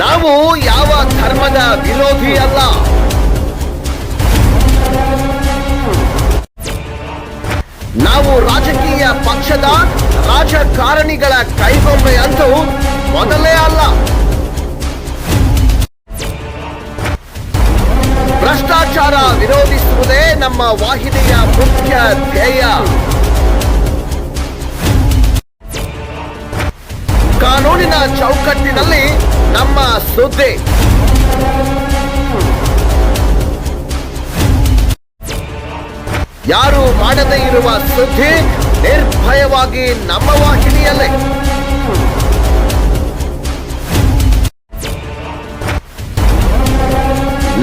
ನಾವು ಯಾವ ಧರ್ಮದ ವಿರೋಧಿ ಅಲ್ಲ. ನಾವು ರಾಜಕೀಯ ಪಕ್ಷದ ರಾಜಕಾರಣಿಗಳ ಕೈಗೊಂಬೆ ಅಂತೂ ಮೊದಲೇ ಅಲ್ಲ. ಭ್ರಷ್ಟಾಚಾರ ವಿರೋಧಿಸುವುದೇ ನಮ್ಮ ವಾಹಿನಿಯ ಮುಖ್ಯ ಧ್ಯೇಯ. ಕಾನೂನಿನ ಚೌಕಟ್ಟಿನಲ್ಲಿ ನಮ್ಮ ಸುದ್ದಿ. ಯಾರು ಮಾಡದೇ ಇರುವ ಸುದ್ದಿ ನಿರ್ಭಯವಾಗಿ ನಮ್ಮ ವಾಹಿನಿಯಲ್ಲೇ.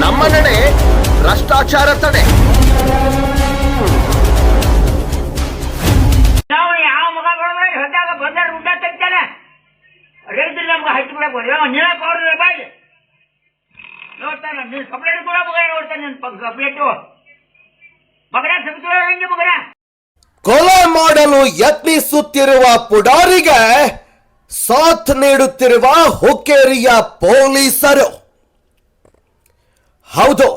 ನಮ್ಮ ನಡೆ ಭ್ರಷ್ಟಾಚಾರ ತಡೆ. ಕೊಲೆ ಮಾಡಲು ಯತ್ನಿಸುತ್ತಿರುವ ಪುಡಾರಿಗೆ ಸಾಥ್ ನೀಡುತ್ತಿರುವ ಹುಕ್ಕೇರಿಯ ಪೊಲೀಸರು. ಹೌದು,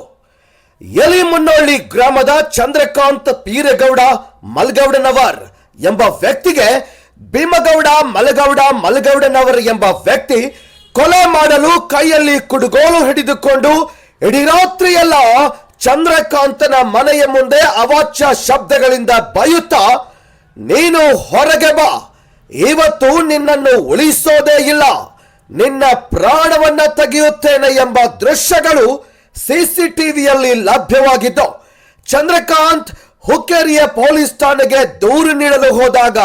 ಯಲಿಮುನ್ನೋಳಿ ಗ್ರಾಮದ ಚಂದ್ರಕಾಂತ್ ಪೀರೇಗೌಡ ಮಲ್ಗೌಡನವರ್ ಎಂಬ ವ್ಯಕ್ತಿಗೆ ಭೀಮಗೌಡ ಮಲಗೌಡನವರ್ ಎಂಬ ವ್ಯಕ್ತಿ ಕೊಲೆ ಮಾಡಲು ಕೈಯಲ್ಲಿ ಕುಡುಗೋಲು ಹಿಡಿದುಕೊಂಡು ಇಡೀ ರಾತ್ರಿಯೆಲ್ಲ ಚಂದ್ರಕಾಂತನ ಮನೆಯ ಮುಂದೆ ಅವಾಚ್ಯ ಶಬ್ದಗಳಿಂದ ಬೈಯುತ್ತಾ, ನೀನು ಹೊರಗೆ ಬಾ, ಇವತ್ತು ನಿನ್ನನ್ನು ಉಳಿಸೋದೇ ಇಲ್ಲ, ನಿನ್ನ ಪ್ರಾಣವನ್ನ ತೆಗೆಯುತ್ತೇನೆ ಎಂಬ ದೃಶ್ಯಗಳು ಸಿಸಿಟಿವಿಯಲ್ಲಿ ಲಭ್ಯವಾಗಿದ್ದು, ಚಂದ್ರಕಾಂತ್ ಹುಕ್ಕೇರಿಯ ಪೊಲೀಸ್ ಠಾಣೆಗೆ ದೂರು ನೀಡಲು ಹೋದಾಗ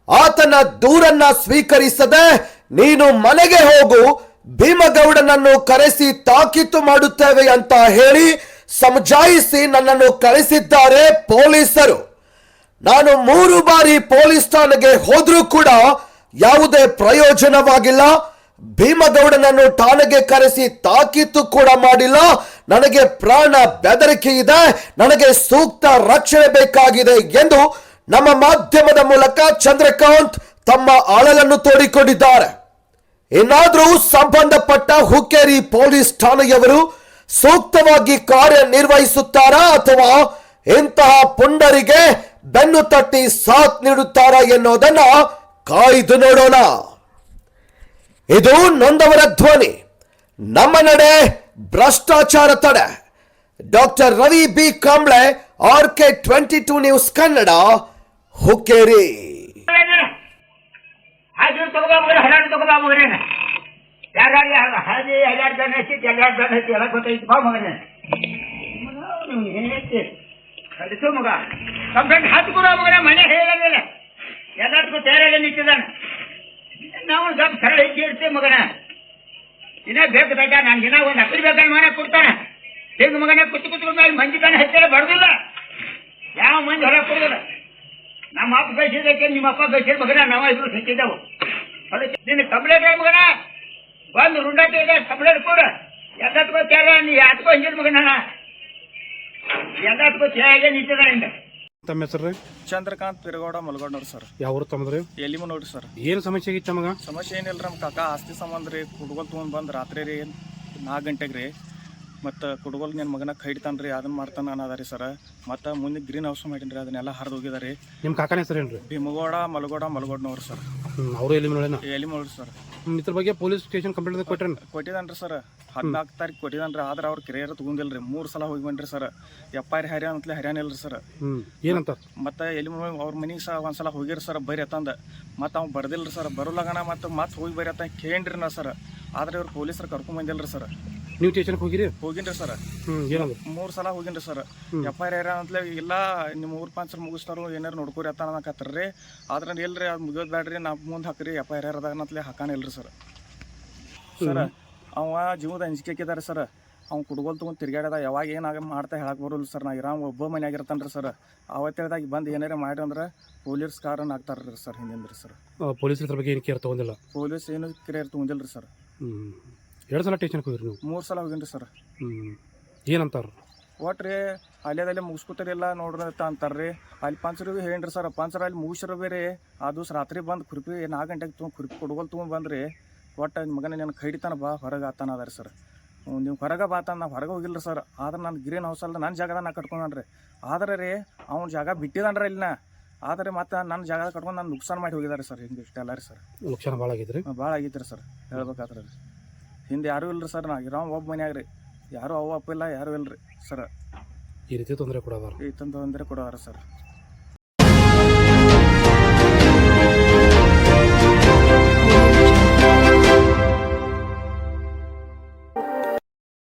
ಆತನ ದೂರನ್ನ ಸ್ವೀಕರಿಸದೆ ನೀನು ಮನೆಗೆ ಹೋಗು, ಭೀಮಗೌಡನನ್ನು ಕರೆಸಿ ತಾಕೀತು ಮಾಡುತ್ತೇವೆ ಅಂತ ಹೇಳಿ ಸಮಜಾಯಿಸಿ ನನ್ನನ್ನು ಕಳಿಸಿದ್ದಾರೆ ಪೊಲೀಸರು. ನಾನು 3 ಬಾರಿ ಪೊಲೀಸ್ ಠಾಣೆಗೆ ಹೋದ್ರೂ ಕೂಡ ಯಾವುದೇ ಪ್ರಯೋಜನವಾಗಿಲ್ಲ. ಭೀಮಗೌಡನನ್ನು ಠಾಣೆಗೆ ಕರೆಸಿ ತಾಕೀತು ಕೂಡ ಮಾಡಿಲ್ಲ. ನನಗೆ ಪ್ರಾಣ ಬೆದರಿಕೆ ಇದೆ, ನನಗೆ ಸೂಕ್ತ ರಕ್ಷಣೆ ಬೇಕಾಗಿದೆ ಎಂದು ನಮ್ಮ ಮಾಧ್ಯಮದ ಮೂಲಕ ಚಂದ್ರಕಾಂತ್ ತಮ್ಮ ಅಳಲನ್ನು ತೋಡಿಕೊಂಡಿದ್ದಾರೆ. ಇನ್ನಾದರೂ ಸಂಬಂಧಪಟ್ಟ ಹುಕ್ಕೇರಿ ಪೊಲೀಸ್ ಠಾಣೆಯವರು ಸೂಕ್ತವಾಗಿ ಕಾರ್ಯನಿರ್ವಹಿಸುತ್ತಾರಾ ಅಥವಾ ಇಂತಹ ಪುಂಡರಿಗೆ ಬೆನ್ನು ತಟ್ಟಿ ಸಾಥ್ ನೀಡುತ್ತಾರಾ ಎನ್ನುವುದನ್ನ ಕಾಯ್ದು ನೋಡೋಣ. ಇದು ನೊಂದವರ ಧ್ವನಿ, ನಮ್ಮ ನಡೆ ಭ್ರಷ್ಟಾಚಾರ ತಡೆ. Doctor Ravi B Kamble, RK22 news Kannada, Hukkeri. ಮನೆ ಹೇಳಿಲ್ಲ, ಎಲ್ಲರಿಗೂ ತಯಾರಾಗಿ ನಿಂತಿದ್ದಾನೆ. ನಾವು ಸ್ವಲ್ಪ ಸರಳ ಇರ್ತೀವಿ ಮಗನ. ಇನ್ನ ಬೇಕು ಬೇಕ, ನಾನು ದಿನ ಒಂದು ಅಕ್ಕಡಿ ಬೇಕಾದ್ರೆ ಮನೆ ಕೊಡ್ತಾನೆ. ಹಿಂಗ ಮಗನ ಕುತ್ಕೊಂಡು ಮಂದಿ ತಾನೆ ಹಚ್ಚಾರ ಬಡದಿಲ್ಲ, ಯಾವ ಮಂದಿ ಹೊರ ಕೊಡುದಿಲ್ಲ. ನಮ್ಮ ಅಪ್ಪ ಬಯಸಿದಕ್ಕೆ ನಿಮ್ಮ ಅಪ್ಪ ಬಯಸಿದ ಮಗನ ನಾವ ಇದ್ರು ಸಿಕ್ಕಿದ್ದೆವು. ಅದಕ್ಕೆ ನಿನ್ನ ಕಂಪ್ಲೇಂಟ್ ಮಗನ ಬಂದು ರುಂಡಾಟಿ ಇದೆ, ಕಂಪ್ಲೇಂಟ್ ಕೊಡು. ಎಲ್ಲತ್ಕೋ ತಯಾರ, ನೀ ಯಾತ್ಕೋ ಹಿಂದಿನ ಮಗನ, ಎಲ್ಲತ್ಕೋ ತಯಾರಾಗೆ ನಿಂತಿದ್ದಾನೆ. ತಮ್ಮ ಹೆಸರು? ಚಂದ್ರಕಾಂತ್ ಪೀರೇಗೌಡ ಮಲ್ಗೌಡನವ್ರು ಸರ್. ಯಾವ ತಮ್ಮದ್ರಿ? ಎಲಿಮುನ್ನೋಳಿ ಸರ್. ಏನು ಸಮಸ್ಯೆ ಆಗಿತ್ತು ನಮಗ? ಸಮಸ್ಯೆ ಏನಿಲ್ಲ, ನಮ್ಮ ಕಾಕ ಆಸ್ತಿ ಸಂಬಂಧ ರೀ ಕುಡ್ಗೋಲ್ ತೊಗೊಂಡು ಬಂದು ರಾತ್ರಿ ರೀ 4 ಗಂಟೆಗೆ ರೀ. ಮತ್ತು ಕುಡ್ಗೋಲ್ ನನ್ನ ಮಗನ ಕೈ ಹಿಡ್ತಾನೆ ರೀ, ಅದನ್ನ ಮಾಡ್ತಾನೆ ಅನ್ನೋದ ರೀ ಸರ್. ಮತ್ತು ಮುಂದೆ ಗ್ರೀನ್ ಹೌಸ್ ಮಾಡೀನಿ ರೀ, ಅದನ್ನೆಲ್ಲ ಹರಿದು ಹೋಗಿದಾರೆ. ನಿಮ್ಮ ಕಾಕನ ಹೆಸರು ಏನು ರೀ? ಭೀಮಗೌಡ ಮಲ್ಗೌಡನವ್ರು ಸರ್. ಅವರು ಎಲಿಮುನ್ನೋಳಿ ಸರ್. ಇದ್ರ ಬಗ್ಗೆ ಪೊಲೀಸ್ ಸ್ಟೇಷನ್ ಕಂಪ್ಲೇಂಟ್ ಕೊಟ್ಟಿದ್ದಾನೆ ರೀ ಸರ್. 14 ತಾರೀಕು ಕೊಟ್ಟಿದ್ದಾನೆ ರೀ. ಆದ್ರೆ ಅವ್ರು ಕ್ರಿಯರ್ ತೊಗೊಂಡಿಲ್ಲ ರೀ. 3 ಸಲ ಹೋಗಿ ಬಂದ್ರಿ ಸರ್. FIR ಹರ್ಯಾಣ ಅಂತಲೇ ಹರ್ಯಾಣ ಇಲ್ಲ ರೀ ಸರ್. ಏನಂತ? ಮತ್ತು ಎಲಿಮುನ್ನೋಳಿ ಅವ್ರ ಮನೆಗೆ ಸಹ ಒಂದ್ಸಲ ಹೋಗಿರಿ ಸರ್, ಬೈರಿ ಅತ್ತಂದ. ಮತ್ತು ಅವ್ನು ಬರ್ದಿಲ್ಲ ರೀ ಸರ್. ಬರೋಲಾಗಣ ಮತ್ತೆ ಹೋಗಿ ಬೈರಿ ಅತ್ತ ಕೇಳ್ರಿ ನಾ ಸರ್. ಆದ್ರೆ ಇವ್ರು ಪೊಲೀಸರು ಕರ್ಕೊಂಡ್ ಬಂದಿಲ್ಲ ರೀ ಸರ್. ನೀವು ಸ್ಟೇಷನ್ಗೆ ಹೋಗಿರಿ? ಹೋಗಿನ್ರಿ ಸರ್. 3 ಸಲ ಹೋಗಿನ್ರಿ ಸರ್. FIR ಅಂತಲೇ ಇಲ್ಲ, ನಿಮ್ಮ ಊರ್ ಪಂಚರ್ ಮುಗಿಸ್ತಾರು, ಏನಾರು ನೋಡ್ಕೋರಿ ಅತ್ತ ಅನ್ನಕತ್ತಾರ ರೀ. ಆದ್ರೆ ಇಲ್ರಿ, ಅದು ಮುಗಿಯೋದು ಬೇಡ್ರಿ, ನಾ ಮುಂದೆ ಹಾಕ್ರಿ FIR ಅದಾಗ ಅಂತಲೇ ಹಾಕಾನ ಇಲ್ರಿ ಸರ್. ಸರ್ ಅವ ಜೀವದ ಅಂಜಿಕೆ ಹಾಕಿದಾರೆ ಸರ್. ಅವ್ನು ಕುಡ್ಗೋಲ್ ತೊಗೊಂಡು ತಿರ್ಗಾಡ್ದ, ಯಾವಾಗ ಏನಾಗ ಮಾಡ್ತಾ ಹೇಳಕ್ಕೆ ಬರೋಲ್ಲ ಸರ್. ನಾ ಇರಾಮ್ ಒಬ್ಬ ಮನೆಯಾಗಿರ್ತಾನೆ ರೀ ಸರ್. ಅವತ್ತು ಹೇಳ್ದಾಗ ಬಂದು ಏನಾರ ಮಾಡಿ ಅಂದ್ರೆ ಪೊಲೀಸ್ ಕಾರನ್ನ ಹಾಕ್ತಾರೆ ರೀ ಸರ್, ಹಿಂದಿಂದ ರೀ ಸರ್. ಪೊಲೀಸರ ಬಗ್ಗೆ ಏನು ಕೇರ್ ತೊಗೊಂಡಿಲ್ಲ? ಪೊಲೀಸ್ ಏನು ಕೇರ್ ತೊಗೊಂಡಿಲ್ಲ ರೀ ಸರ್. 2 ಸಲ ಸ್ಟೇಷನ್ಗೆ ಹೋಗಿರಿ ನೀವು? 3 ಸಲ ಹೋಗಿನ್ರಿ ಸರ್. ಏನಂತಾರ? ಒಟ್ರಿ ಅಲ್ಲೇದಲ್ಲಿ ಮುಗಿಸ್ಕೊತಾರಿಲ್ಲ ನೋಡ್ರಿ ಅಂತ ಅಂತಾರ್ರಿ. ಅಲ್ಲಿ ಪಂಚರಿಗೆ ಹೇಳ್ರಿ ಸರ್. ಪಂಚರ ಅಲ್ಲಿ ಮುಗಿಸಿರೋ ಬೇರೆ ಆ ದಿವಸ ರಾತ್ರಿ ಬಂದು ಕುರ್ಪಿ 4 ಗಂಟೆಗೆ ಕುರ್ಪಿ ಕುಡ್ಗೋಲ್ ತೊಗೊಂಡು ಬಂದ್ರಿ. ಒಟ್ಟು ಮಗನ ನನ್ನ ಕೈಡಿತಾನ ಬಾ ಹೊರಗೆ ಆತಾನ ಅದಾರ ಸರ್. ನೀವು ಹೊರಗೆ ಬಾತಾನ ನಾ ಹೊರಗೆ ಹೋಗಿಲ್ಲ ಸರ್. ಆದ್ರೆ ನನ್ನ ಗ್ರೀನ್ ಹೌಸ್ ಅಲ್ಲ ನನ್ನ ಜಾಗದಾಗ ನಾ ಕಟ್ಕೊಂಡ್ರಿ. ಆದ್ರೆ ರೀ ಅವ್ನ ಜಾಗ ಬಿಟ್ಟಿದ್ದಾನ್ರಿ ಇಲ್ಲಿನ. ಆದರೆ ಮತ್ತೆ ನನ್ನ ಜಾಗ ಕಟ್ಕೊಂಡು ನಾನು ನುಕ್ಸಾನ್ ಮಾಡಿ ಹೋಗಿದ್ದಾರೆ ಸರ್. ಹಿಂಗೆ ಇಷ್ಟೆಲ್ಲ ರೀ ಸರ್. ಲಕ್ಷಣ ಭಾಳ ಆಗೈತ್ರಿ. ಭಾಳ ಆಗೈತೆ ರೀ ಸರ್ ಹೇಳ್ಬೇಕಾದ್ರೆ ರೀ. ಹಿಂದೆ ಯಾರೂ ಇಲ್ಲರಿ ಸರ್. ನಾ ಇರೋ ಒಬ್ಬ ಮನ್ಯಾಗ ರೀ. ಯಾರೂ ಅವ್ವ ಅಪ್ಪ ಇಲ್ಲ, ಯಾರೂ ಇಲ್ಲ ರೀ ಸರ್. ಈ ರೀತಿ ತೊಂದರೆ ಕೊಡೋದಾರ. ಈ ತೊಂದರೆ ಕೊಡೋದಾರ ಸರ್.